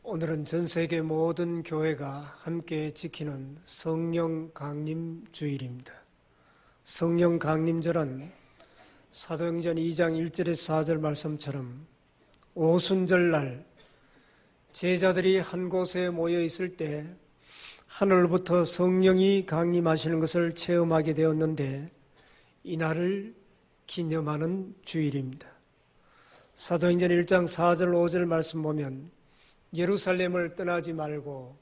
오늘은 전 세계 모든 교회가 함께 지키는 성령 강림 주일입니다. 성령 강림절은 사도행전 2장 1절에서 4절 말씀처럼 오순절날 제자들이 한 곳에 모여 있을 때 하늘부터 성령이 강림하시는 것을 체험하게 되었는데 이날을 기념하는 주일입니다. 사도행전 1장 4절 5절 말씀 보면 예루살렘을 떠나지 말고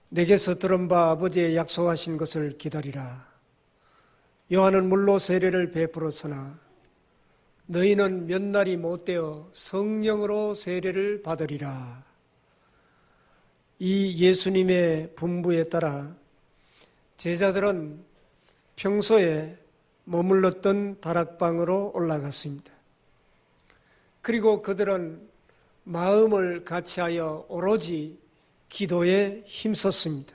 내게서 들은 바 아버지의 약속하신 것을 기다리라. 요한은 물로 세례를 베풀었으나 너희는 몇 날이 못되어 성령으로 세례를 받으리라. 이 예수님의 분부에 따라 제자들은 평소에 머물렀던 다락방으로 올라갔습니다. 그리고 그들은 마음을 같이하여 오로지 기도에 힘썼습니다.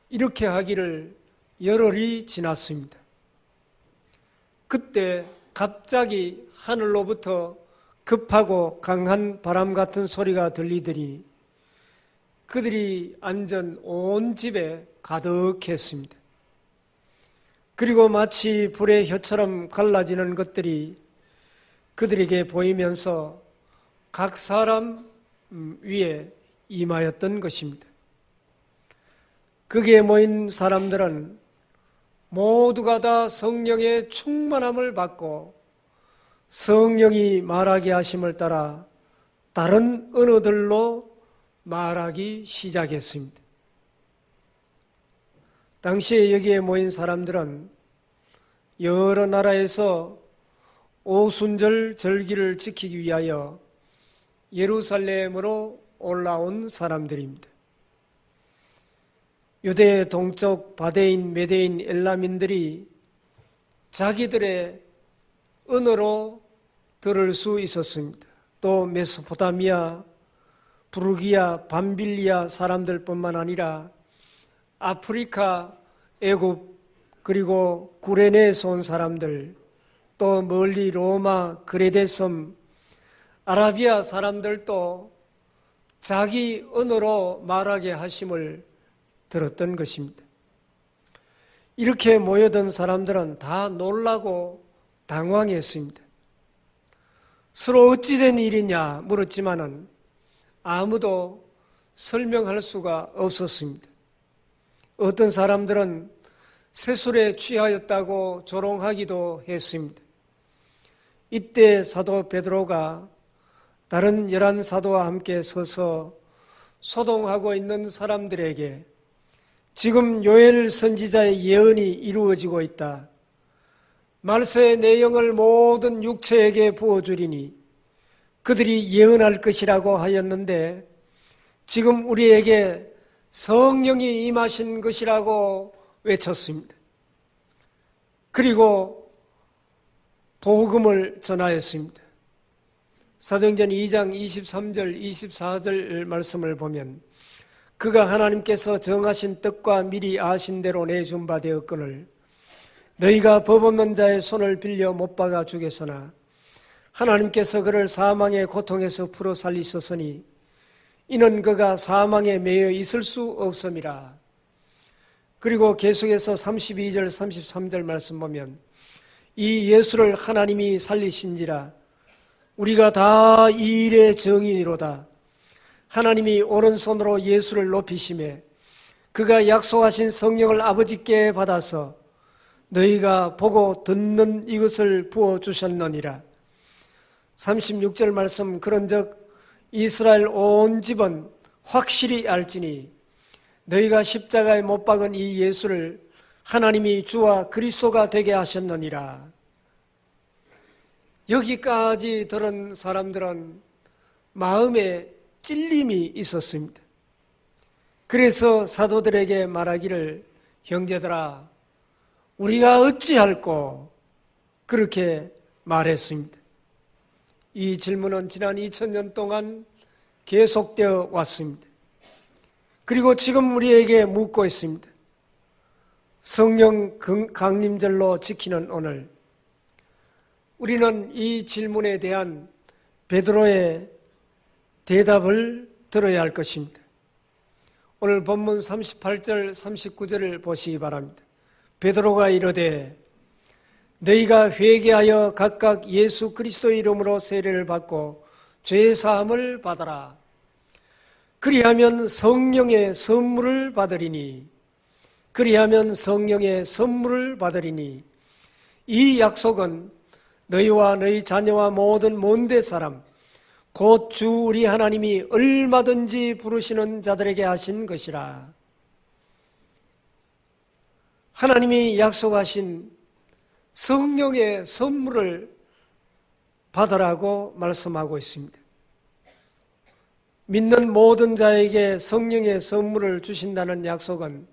이렇게 하기를 열흘이 지났습니다. 그때 갑자기 하늘로부터 급하고 강한 바람 같은 소리가 들리더니 그들이 앉은 온 집에 가득했습니다. 그리고 마치 불의 혀처럼 갈라지는 것들이 그들에게 보이면서 각 사람 위에 임하였던 것입니다. 거기에 모인 사람들은 모두가 다 성령의 충만함을 받고 성령이 말하게 하심을 따라 다른 언어들로 말하기 시작했습니다. 당시에 여기에 모인 사람들은 여러 나라에서 오순절 절기를 지키기 위하여 예루살렘으로 올라온 사람들입니다. 유대 동쪽 바데인, 메데인, 엘람인들이 자기들의 언어로 들을 수 있었습니다. 또 메소포타미아, 부르기아, 밤빌리아 사람들뿐만 아니라 아프리카, 애굽, 그리고 구레네에서 온 사람들, 또 멀리 로마, 그레데 섬, 아라비아 사람들도 자기 언어로 말하게 하심을 들었던 것입니다. 이렇게 모여든 사람들은 다 놀라고 당황했습니다. 서로 어찌된 일이냐 물었지만은 아무도 설명할 수가 없었습니다. 어떤 사람들은 세술에 취하였다고 조롱하기도 했습니다. 이때 사도 베드로가 다른 11사도와 함께 서서 소동하고 있는 사람들에게 지금 요엘 선지자의 예언이 이루어지고 있다. 말세의 내용을 모든 육체에게 부어주리니 그들이 예언할 것이라고 하였는데 지금 우리에게 성령이 임하신 것이라고 외쳤습니다. 그리고 복음을 전하였습니다. 사도행전 2장 23절 24절 말씀을 보면 그가 하나님께서 정하신 뜻과 미리 아신 대로 내준 바 되었거늘 너희가 법 없는 자의 손을 빌려 못 박아 죽였으나 하나님께서 그를 사망의 고통에서 풀어 살리셨으니 이는 그가 사망에 매여 있을 수 없음이라. 그리고 계속해서 32절 33절 말씀 보면 이 예수를 하나님이 살리신지라 우리가 다 이 일의 증인이로다. 하나님이 오른손으로 예수를 높이시매 그가 약속하신 성령을 아버지께 받아서 너희가 보고 듣는 이것을 부어주셨느니라. 36절 말씀 그런즉 이스라엘 온 집은 확실히 알지니 너희가 십자가에 못 박은 이 예수를 하나님이 주와 그리스도가 되게 하셨느니라. 여기까지 들은 사람들은 마음에 찔림이 있었습니다. 그래서 사도들에게 말하기를 형제들아 우리가 어찌할꼬 그렇게 말했습니다. 이 질문은 지난 2000년 동안 계속되어 왔습니다. 그리고 지금 우리에게 묻고 있습니다. 성령 강림절로 지키는 오늘 우리는 이 질문에 대한 베드로의 대답을 들어야 할 것입니다. 오늘 본문 38절 39절을 보시기 바랍니다. 베드로가 이르되 너희가 회개하여 각각 예수 그리스도의 이름으로 세례를 받고 죄 사함을 받아라. 그리하면 성령의 선물을 받으리니 이 약속은 너희와 너희 자녀와 모든 먼데 사람 곧 주 우리 하나님이 얼마든지 부르시는 자들에게 하신 것이라. 하나님이 약속하신 성령의 선물을 받으라고 말씀하고 있습니다. 믿는 모든 자에게 성령의 선물을 주신다는 약속은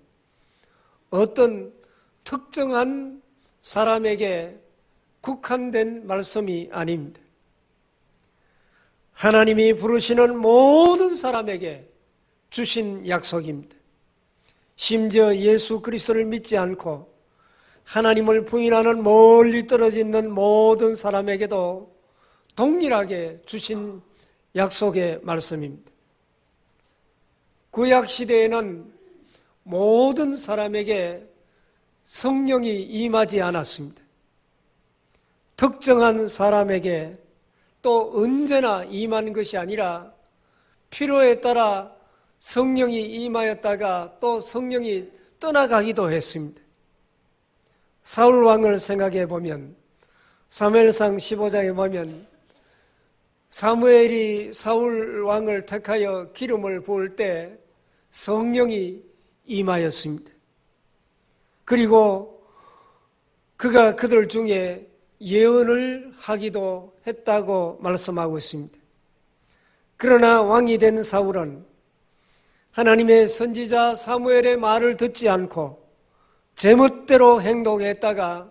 어떤 특정한 사람에게 국한된 말씀이 아닙니다. 하나님이 부르시는 모든 사람에게 주신 약속입니다. 심지어 예수 그리스도를 믿지 않고 하나님을 부인하는 멀리 떨어져 있는 모든 사람에게도 동일하게 주신 약속의 말씀입니다. 구약 시대에는 모든 사람에게 성령이 임하지 않았습니다. 특정한 사람에게 또 언제나 임한 것이 아니라 필요에 따라 성령이 임하였다가 또 성령이 떠나가기도 했습니다. 사울 왕을 생각해 보면 사무엘상 15장에 보면 사무엘이 사울 왕을 택하여 기름을 부을 때 성령이 임하였습니다. 그리고 그가 그들 중에 예언을 하기도 했다고 말씀하고 있습니다. 그러나 왕이 된 사울은 하나님의 선지자 사무엘의 말을 듣지 않고 제멋대로 행동했다가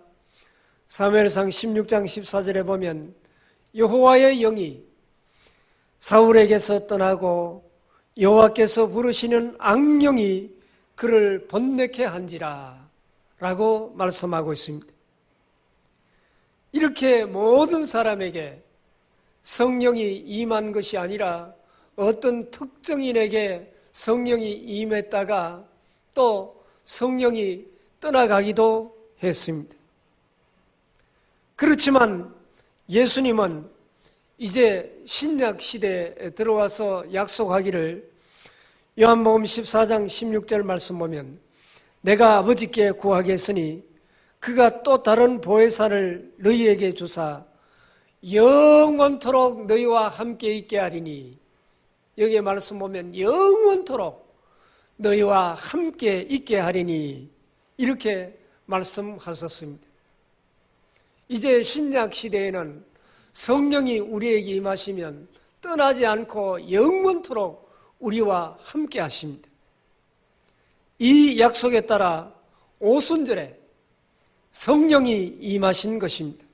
사무엘상 16장 14절에 보면 여호와의 영이 사울에게서 떠나고 여호와께서 부르시는 악령이 그를 번뇌케 한지라 라고 말씀하고 있습니다. 이렇게 모든 사람에게 성령이 임한 것이 아니라 어떤 특정인에게 성령이 임했다가 또 성령이 떠나가기도 했습니다. 그렇지만 예수님은 이제 신약 시대에 들어와서 약속하기를 요한복음 14장 16절 말씀 보면 내가 아버지께 구하겠으니 그가 또 다른 보혜사를 너희에게 주사 영원토록 너희와 함께 있게 하리니 여기에 말씀 보면 영원토록 너희와 함께 있게 하리니 이렇게 말씀하셨습니다. 이제 신약 시대에는 성령이 우리에게 임하시면 떠나지 않고 영원토록 우리와 함께 하십니다. 이 약속에 따라 오순절에 성령이 임하신 것입니다.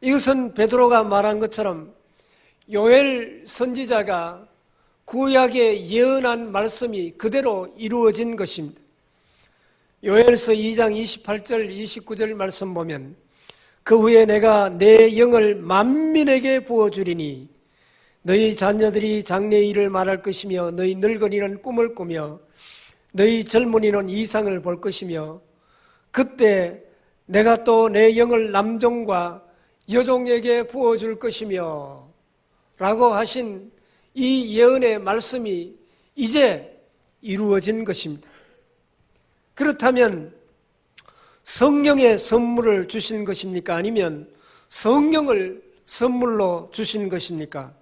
이것은 베드로가 말한 것처럼 요엘 선지자가 구약에 예언한 말씀이 그대로 이루어진 것입니다. 요엘서 2장 28절 29절 말씀 보면 그 후에 내가 내 영을 만민에게 부어주리니 너희 자녀들이 장래의 일을 말할 것이며 너희 늙은이는 꿈을 꾸며 너희 젊은이는 이상을 볼 것이며 그때 내가 또 내 영을 남종과 여종에게 부어줄 것이며 라고 하신 이 예언의 말씀이 이제 이루어진 것입니다. 그렇다면 성령의 선물을 주신 것입니까? 아니면 성령을 선물로 주신 것입니까?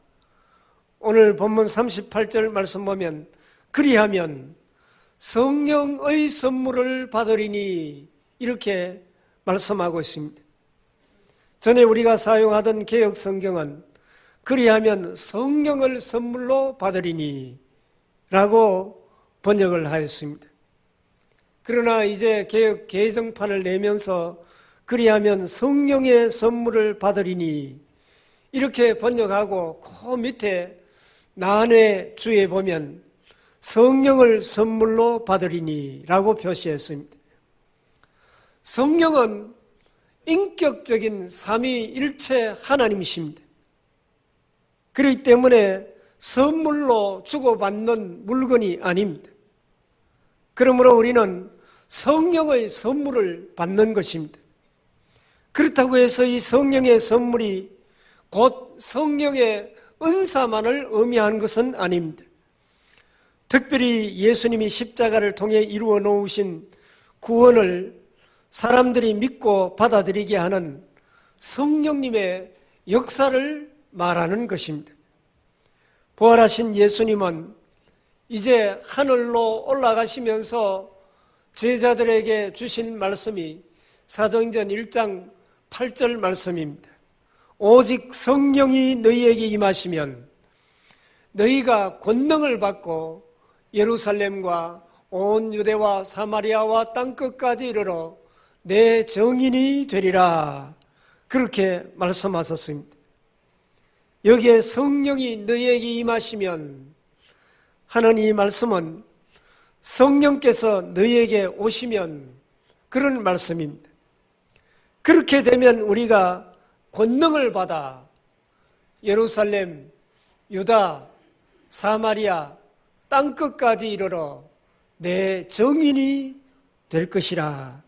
오늘 본문 38절 말씀 보면 그리하면 성령의 선물을 받으리니 이렇게 말씀하고 있습니다. 전에 우리가 사용하던 개역 성경은 그리하면 성령을 선물로 받으리니 라고 번역을 하였습니다. 그러나 이제 개역 개정판을 내면서 그리하면 성령의 선물을 받으리니 이렇게 번역하고 그 밑에 난회 주에 보면 성령을 선물로 받으리니 라고 표시했습니다. 성령은 인격적인 삼위일체 하나님이십니다. 그렇기 때문에 선물로 주고받는 물건이 아닙니다. 그러므로 우리는 성령의 선물을 받는 것입니다. 그렇다고 해서 이 성령의 선물이 곧 성령의 은사만을 의미하는 것은 아닙니다. 특별히 예수님이 십자가를 통해 이루어 놓으신 구원을 사람들이 믿고 받아들이게 하는 성령님의 역사를 말하는 것입니다. 부활하신 예수님은 이제 하늘로 올라가시면서 제자들에게 주신 말씀이 사도행전 1장 8절 말씀입니다. 오직 성령이 너희에게 임하시면 너희가 권능을 받고 예루살렘과 온 유대와 사마리아와 땅끝까지 이르러 내 증인이 되리라. 그렇게 말씀하셨습니다. 여기에 성령이 너희에게 임하시면 하는 이 말씀은 성령께서 너희에게 오시면 그런 말씀입니다. 그렇게 되면 우리가 권능을 받아 예루살렘, 유다, 사마리아, 땅끝까지 이르러 내 증인이 될 것이라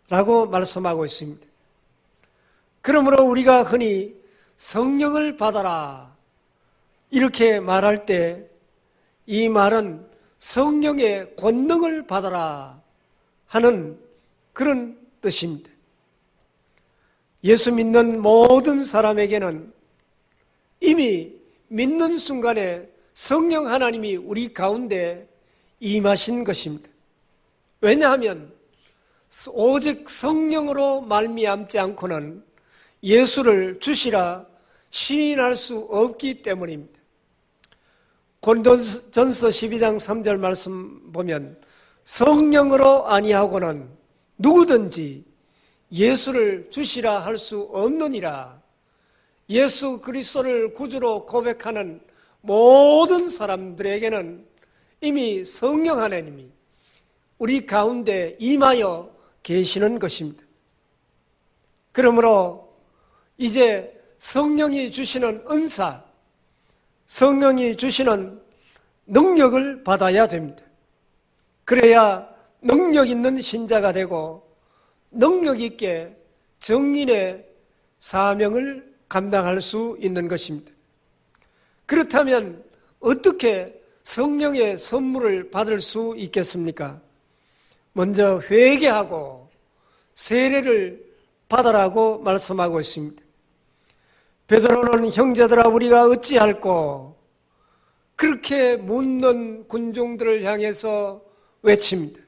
라고 말씀하고 있습니다. 그러므로 우리가 흔히 성령을 받아라 이렇게 말할 때 이 말은 성령의 권능을 받아라 하는 그런 뜻입니다. 예수 믿는 모든 사람에게는 이미 믿는 순간에 성령 하나님이 우리 가운데 임하신 것입니다. 왜냐하면 오직 성령으로 말미암지 않고는 예수를 주시라 시인할 수 없기 때문입니다. 고린도전서 12장 3절 말씀 보면 성령으로 아니하고는 누구든지 예수를 주시라 할 수 없느니라. 예수 그리스도를 구주로 고백하는 모든 사람들에게는 이미 성령 하나님이 우리 가운데 임하여 계시는 것입니다. 그러므로 이제 성령이 주시는 은사, 성령이 주시는 능력을 받아야 됩니다. 그래야 능력 있는 신자가 되고 능력 있게 증인의 사명을 감당할 수 있는 것입니다. 그렇다면 어떻게 성령의 선물을 받을 수 있겠습니까? 먼저 회개하고 세례를 받으라고 말씀하고 있습니다. 베드로는 형제들아 우리가 어찌할꼬 그렇게 묻는 군중들을 향해서 외칩니다.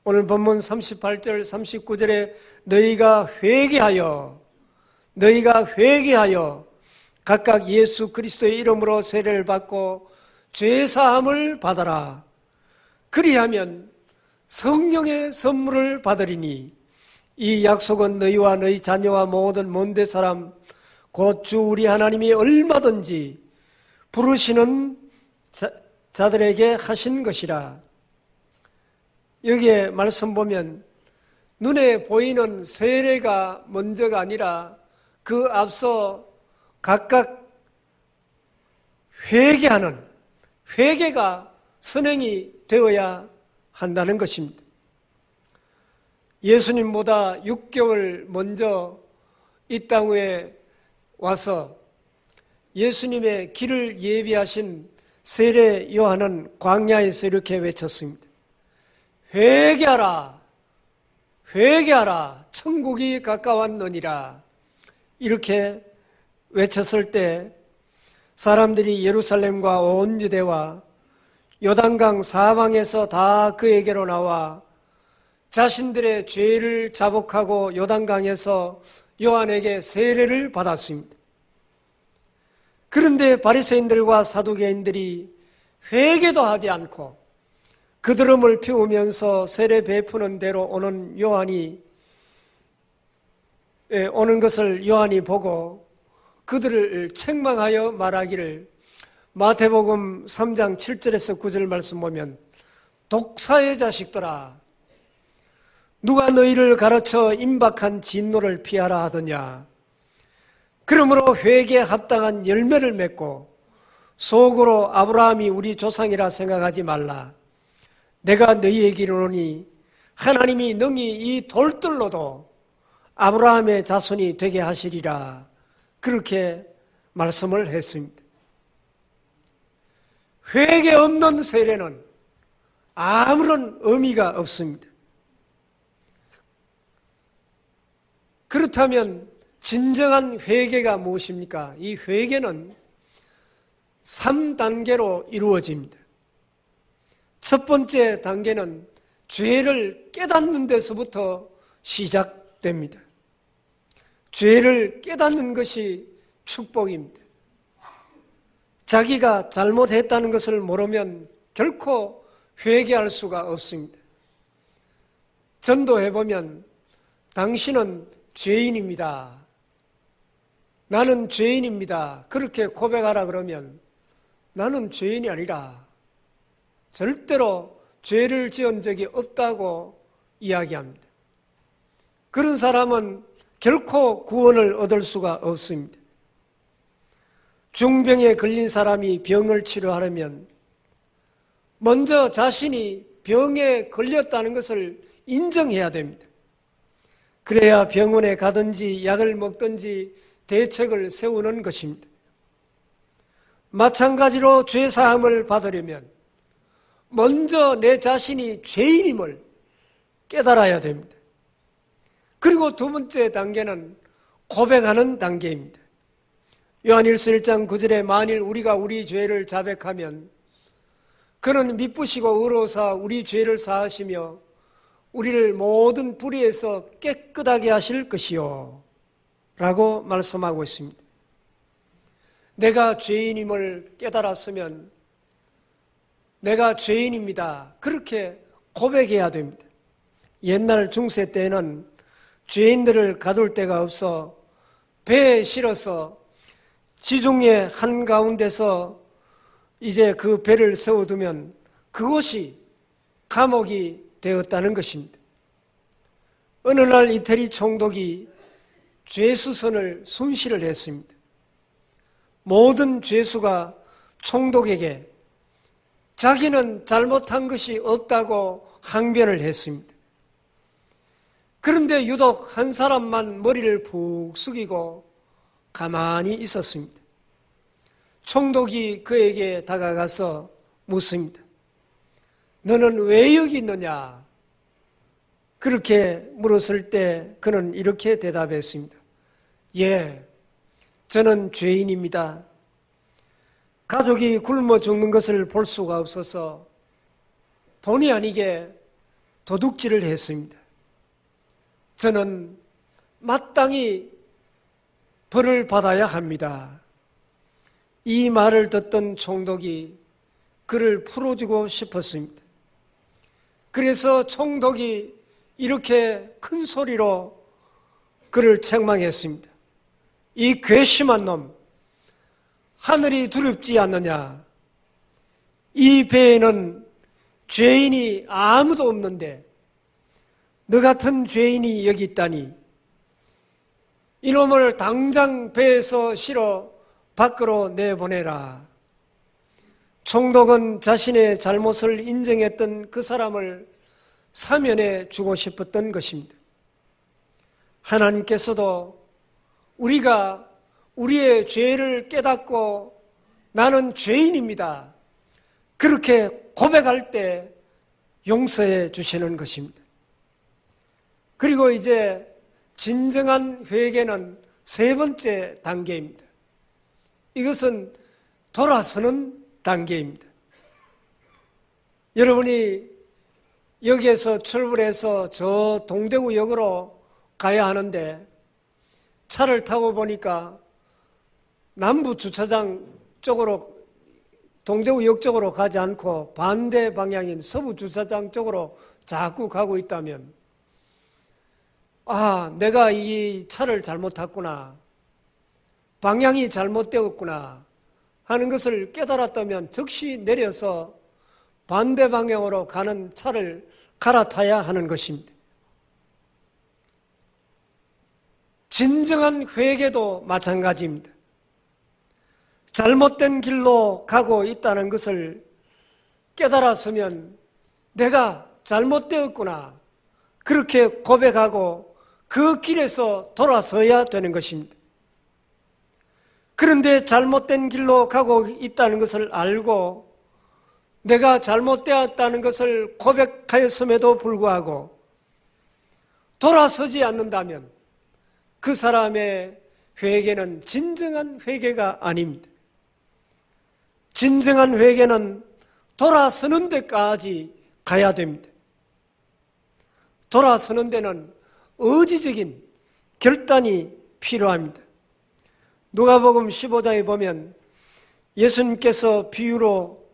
오늘 본문 38절 39절에 너희가 회개하여 각각 예수 그리스도의 이름으로 세례를 받고 죄사함을 받아라. 그리하면 성령의 선물을 받으리니 이 약속은 너희와 너희 자녀와 모든 먼데 사람 곧 주 우리 하나님이 얼마든지 부르시는 자들에게 하신 것이라. 여기에 말씀 보면 눈에 보이는 세례가 먼저가 아니라 그 앞서 각각 회개가 선행이 되어야 한다는 것입니다. 예수님보다 6개월 먼저 이 땅에 와서 예수님의 길을 예비하신 세례 요한은 광야에서 이렇게 외쳤습니다. 회개하라, 회개하라, 천국이 가까웠느니라. 이렇게 외쳤을 때 사람들이 예루살렘과 온 유대와 요단강 사방에서 다 그에게로 나와 자신들의 죄를 자복하고 요단강에서 요한에게 세례를 받았습니다. 그런데 바리새인들과 사두개인들이 회개도 하지 않고 그드름을 피우면서 세례 베푸는 대로 오는 것을 요한이 보고 그들을 책망하여 말하기를 마태복음 3장 7절에서 9절 말씀 보면 독사의 자식들아 누가 너희를 가르쳐 임박한 진노를 피하라 하더냐. 그러므로 회개에 합당한 열매를 맺고 속으로 아브라함이 우리 조상이라 생각하지 말라. 내가 너희에게 이르노니 하나님이 능히 이 돌들로도 아브라함의 자손이 되게 하시리라. 그렇게 말씀을 했습니다. 회개 없는 세례는 아무런 의미가 없습니다. 그렇다면 진정한 회개가 무엇입니까? 이 회개는 3단계로 이루어집니다. 첫 번째 단계는 죄를 깨닫는 데서부터 시작됩니다. 죄를 깨닫는 것이 축복입니다. 자기가 잘못했다는 것을 모르면 결코 회개할 수가 없습니다. 전도해보면 당신은 죄인입니다. 나는 죄인입니다. 그렇게 고백하라 그러면 나는 죄인이 아니라 절대로 죄를 지은 적이 없다고 이야기합니다. 그런 사람은 결코 구원을 얻을 수가 없습니다. 중병에 걸린 사람이 병을 치료하려면 먼저 자신이 병에 걸렸다는 것을 인정해야 됩니다. 그래야 병원에 가든지 약을 먹든지 대책을 세우는 것입니다. 마찬가지로 죄사함을 받으려면 먼저 내 자신이 죄인임을 깨달아야 됩니다. 그리고 두 번째 단계는 고백하는 단계입니다. 요한일서 1장 9절에 만일 우리가 우리 죄를 자백하면 그는 미쁘시고 의로우사 우리 죄를 사하시며 우리를 모든 불의에서 깨끗하게 하실 것이요 라고 말씀하고 있습니다. 내가 죄인임을 깨달았으면 내가 죄인입니다. 그렇게 고백해야 됩니다. 옛날 중세 때에는 죄인들을 가둘 데가 없어 배에 실어서 지중해 한가운데서 이제 그 배를 세워두면 그곳이 감옥이 되었다는 것입니다. 어느 날 이태리 총독이 죄수선을 순시를 했습니다. 모든 죄수가 총독에게 자기는 잘못한 것이 없다고 항변을 했습니다. 그런데 유독 한 사람만 머리를 푹 숙이고 가만히 있었습니다. 총독이 그에게 다가가서 묻습니다. 너는 왜 여기 있느냐? 그렇게 물었을 때 그는 이렇게 대답했습니다. 예, 저는 죄인입니다. 가족이 굶어 죽는 것을 볼 수가 없어서 본의 아니게 도둑질을 했습니다. 저는 마땅히 벌을 받아야 합니다. 이 말을 듣던 총독이 그를 풀어주고 싶었습니다. 그래서 총독이 이렇게 큰 소리로 그를 책망했습니다. 이 괘씸한 놈, 하늘이 두렵지 않느냐? 이 배에는 죄인이 아무도 없는데 너 같은 죄인이 여기 있다니 이놈을 당장 배에서 실어 밖으로 내보내라. 총독은 자신의 잘못을 인정했던 그 사람을 사면해 주고 싶었던 것입니다. 하나님께서도 우리가 우리의 죄를 깨닫고 나는 죄인입니다. 그렇게 고백할 때 용서해 주시는 것입니다. 그리고 이제 진정한 회개는 세 번째 단계입니다. 이것은 돌아서는 단계입니다. 여러분이 여기에서 출발해서 저 동대구역으로 가야 하는데 차를 타고 보니까 남부 주차장 쪽으로 동대구역 쪽으로 가지 않고 반대 방향인 서부 주차장 쪽으로 자꾸 가고 있다면 아, 내가 이 차를 잘못 탔구나. 방향이 잘못되었구나 하는 것을 깨달았다면 즉시 내려서 반대 방향으로 가는 차를 갈아타야 하는 것입니다. 진정한 회개도 마찬가지입니다. 잘못된 길로 가고 있다는 것을 깨달았으면 내가 잘못되었구나, 그렇게 고백하고 그 길에서 돌아서야 되는 것입니다. 그런데 잘못된 길로 가고 있다는 것을 알고 내가 잘못되었다는 것을 고백하였음에도 불구하고 돌아서지 않는다면 그 사람의 회개는 진정한 회개가 아닙니다. 진정한 회개는 돌아서는 데까지 가야 됩니다. 돌아서는 데는 의지적인 결단이 필요합니다. 누가복음 15장에 보면 예수님께서 비유로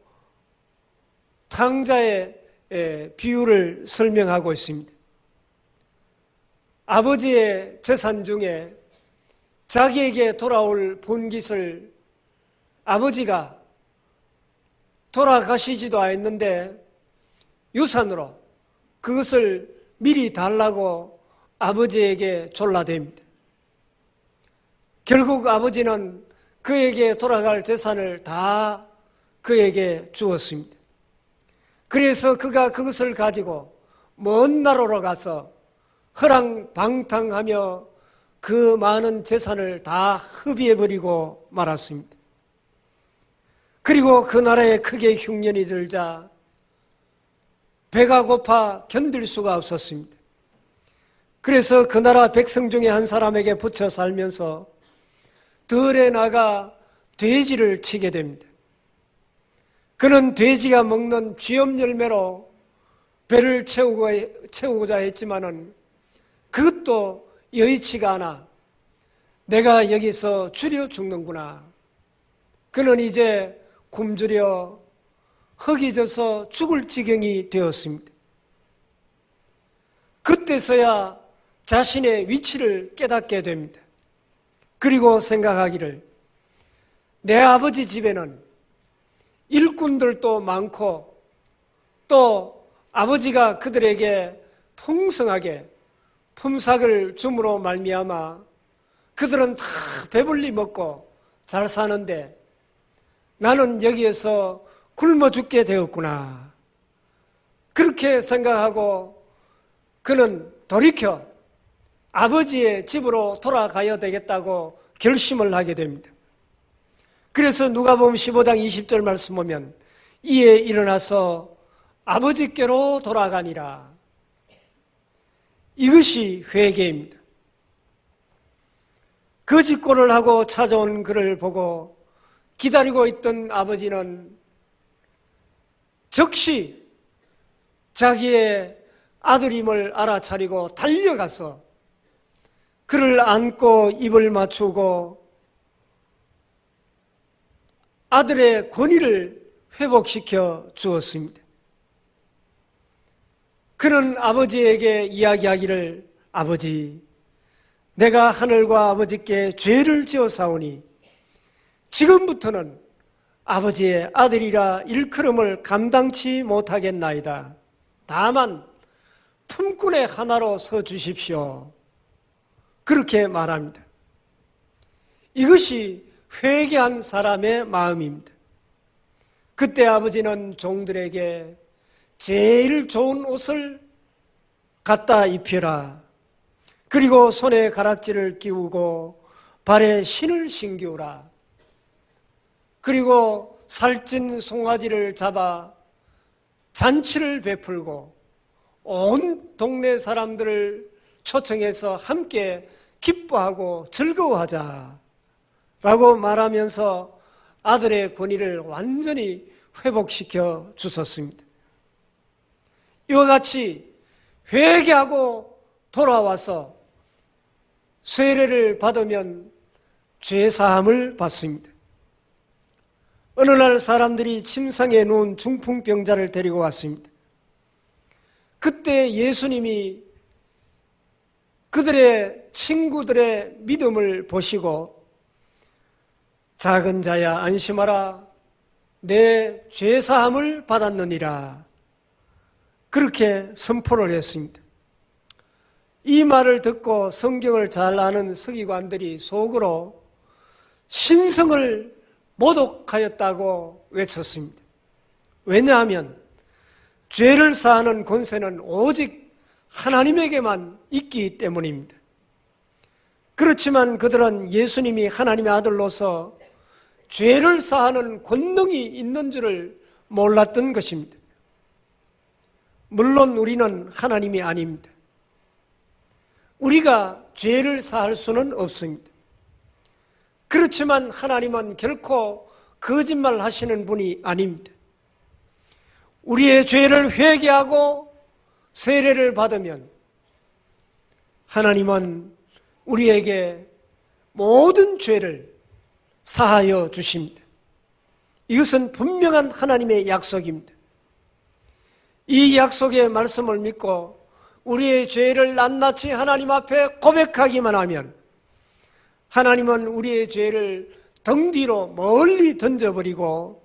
탕자의 비유를 설명하고 있습니다. 아버지의 재산 중에 자기에게 돌아올 본깃을 아버지가 돌아가시지도 않았는데 유산으로 그것을 미리 달라고 아버지에게 졸라댑니다. 결국 아버지는 그에게 돌아갈 재산을 다 그에게 주었습니다. 그래서 그가 그것을 가지고 먼 나라로 가서 허랑방탕하며 그 많은 재산을 다 흡입해버리고 말았습니다. 그리고 그 나라에 크게 흉년이 들자 배가 고파 견딜 수가 없었습니다. 그래서 그 나라 백성 중에 한 사람에게 붙여 살면서 들에 나가 돼지를 치게 됩니다. 그는 돼지가 먹는 쥐엄 열매로 배를 채우고자 했지만은 그것도 여의치가 않아 내가 여기서 줄여 죽는구나. 그는 이제 굶주려 흙이 져서 죽을 지경이 되었습니다. 그때서야 자신의 위치를 깨닫게 됩니다. 그리고 생각하기를 내 아버지 집에는 일꾼들도 많고 또 아버지가 그들에게 풍성하게 품삯을 줌으로 말미암아 그들은 다 배불리 먹고 잘 사는데 나는 여기에서 굶어 죽게 되었구나. 그렇게 생각하고 그는 돌이켜 아버지의 집으로 돌아가야 되겠다고 결심을 하게 됩니다. 그래서 누가복음 15장 20절 말씀 보면 이에 일어나서 아버지께로 돌아가니라. 이것이 회개입니다. 거짓골을 하고 찾아온 그를 보고 기다리고 있던 아버지는 즉시 자기의 아들임을 알아차리고 달려가서 그를 안고 입을 맞추고 아들의 권위를 회복시켜 주었습니다. 그는 아버지에게 이야기하기를 아버지, 내가 하늘과 아버지께 죄를 지었사오니 지금부터는 아버지의 아들이라 일컬음을 감당치 못하겠나이다. 다만 품꾼의 하나로 서 주십시오. 그렇게 말합니다. 이것이 회개한 사람의 마음입니다. 그때 아버지는 종들에게 제일 좋은 옷을 갖다 입혀라. 그리고 손에 가락지를 끼우고 발에 신을 신기우라. 그리고 살찐 송아지를 잡아 잔치를 베풀고 온 동네 사람들을 초청해서 함께 기뻐하고 즐거워하자 라고 말하면서 아들의 권위를 완전히 회복시켜 주셨습니다. 이와 같이 회개하고 돌아와서 세례를 받으면 죄사함을 받습니다. 어느 날 사람들이 침상에 누운 중풍병자를 데리고 왔습니다. 그때 예수님이 그들의 친구들의 믿음을 보시고 작은 자야 안심하라, 내 죄사함을 받았느니라, 그렇게 선포를 했습니다. 이 말을 듣고 성경을 잘 아는 서기관들이 속으로 신성을 모독하였다고 외쳤습니다. 왜냐하면 죄를 사하는 권세는 오직 하나님에게만 있기 때문입니다. 그렇지만 그들은 예수님이 하나님의 아들로서 죄를 사하는 권능이 있는 줄을 몰랐던 것입니다. 물론 우리는 하나님이 아닙니다. 우리가 죄를 사할 수는 없습니다. 그렇지만 하나님은 결코 거짓말 하시는 분이 아닙니다. 우리의 죄를 회개하고 세례를 받으면 하나님은 우리에게 모든 죄를 사하여 주십니다. 이것은 분명한 하나님의 약속입니다. 이 약속의 말씀을 믿고 우리의 죄를 낱낱이 하나님 앞에 고백하기만 하면 하나님은 우리의 죄를 등 뒤로 멀리 던져버리고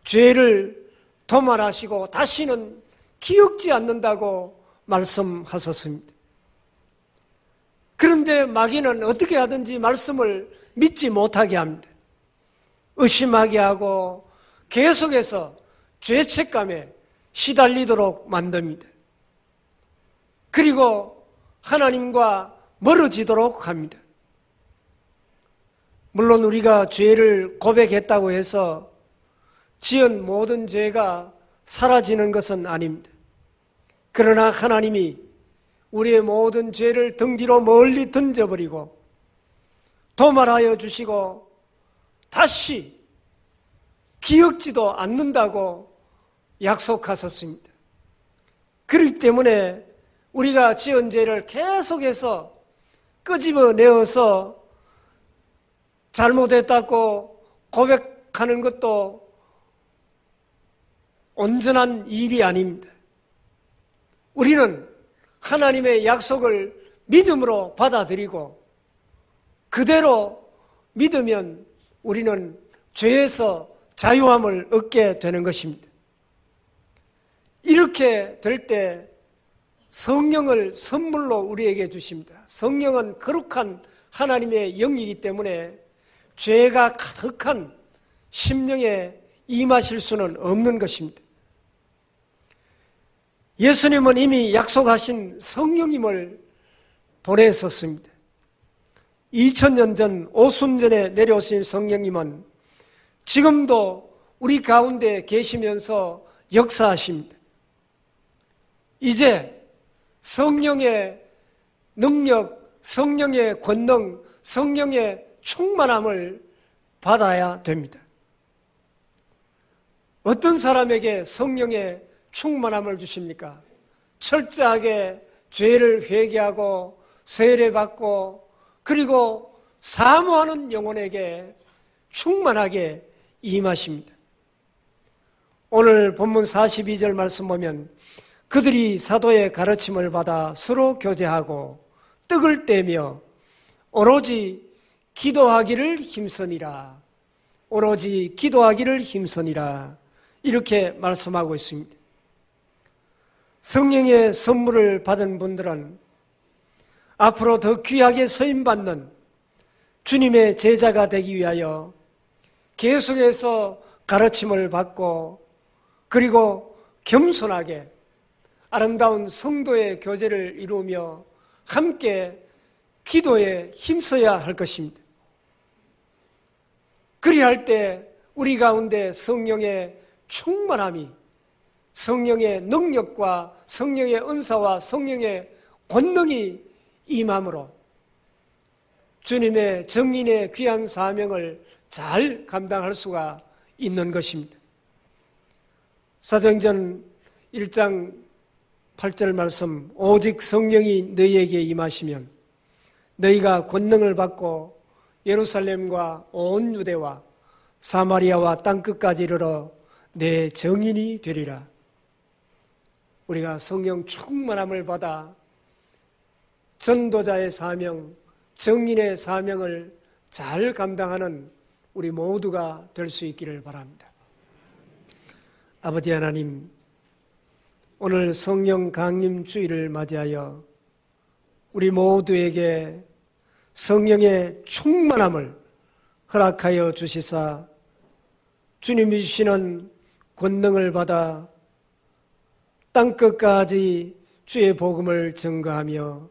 죄를 도말하시고 다시는 기억지 않는다고 말씀하셨습니다. 그런데 마귀는 어떻게 하든지 말씀을 믿지 못하게 합니다. 의심하게 하고 계속해서 죄책감에 시달리도록 만듭니다. 그리고 하나님과 멀어지도록 합니다. 물론 우리가 죄를 고백했다고 해서 지은 모든 죄가 사라지는 것은 아닙니다. 그러나 하나님이 우리의 모든 죄를 등 뒤로 멀리 던져버리고 도말하여 주시고 다시 기억지도 않는다고 약속하셨습니다. 그렇기 때문에 우리가 지은 죄를 계속해서 끄집어내어서 잘못했다고 고백하는 것도 온전한 일이 아닙니다. 우리는 하나님의 약속을 믿음으로 받아들이고 그대로 믿으면 우리는 죄에서 자유함을 얻게 되는 것입니다. 이렇게 될 때 성령을 선물로 우리에게 주십니다. 성령은 거룩한 하나님의 영이기 때문에 죄가 가득한 심령에 임하실 수는 없는 것입니다. 예수님은 이미 약속하신 성령님을 보내셨습니다. 2000년 전 오순전에 내려오신 성령님은 지금도 우리 가운데 계시면서 역사하십니다. 이제 성령의 능력, 성령의 권능, 성령의 충만함을 받아야 됩니다. 어떤 사람에게 성령의 충만함을 주십니까? 철저하게 죄를 회개하고 세례받고 그리고 사모하는 영혼에게 충만하게 임하십니다. 오늘 본문 42절 말씀 보면 그들이 사도의 가르침을 받아 서로 교제하고 떡을 떼며 오로지 기도하기를 힘쓰니라. 오로지 기도하기를 힘쓰니라. 이렇게 말씀하고 있습니다. 성령의 선물을 받은 분들은 앞으로 더 귀하게 쓰임받는 주님의 제자가 되기 위하여 계속해서 가르침을 받고 그리고 겸손하게 아름다운 성도의 교제를 이루며 함께 기도에 힘써야 할 것입니다. 그리할 때 우리 가운데 성령의 충만함이 성령의 능력과 성령의 은사와 성령의 권능이 임함으로 주님의 정인의 귀한 사명을 잘 감당할 수가 있는 것입니다. 사도행전 1장 8절 말씀, 오직 성령이 너희에게 임하시면 너희가 권능을 받고 예루살렘과 온 유대와 사마리아와 땅끝까지 이르러 내 정인이 되리라. 우리가 성령 충만함을 받아 전도자의 사명, 정인의 사명을 잘 감당하는 우리 모두가 될 수 있기를 바랍니다. 아버지 하나님, 오늘 성령 강림 주일을 맞이하여 우리 모두에게 성령의 충만함을 허락하여 주시사 주님이 주시는 권능을 받아 땅끝까지 주의 복음을 증거하며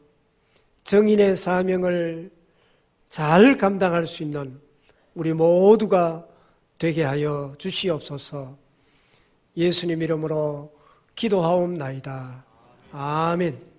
정인의 사명을 잘 감당할 수 있는 우리 모두가 되게 하여 주시옵소서. 예수님 이름으로 기도하옵나이다. 아멘.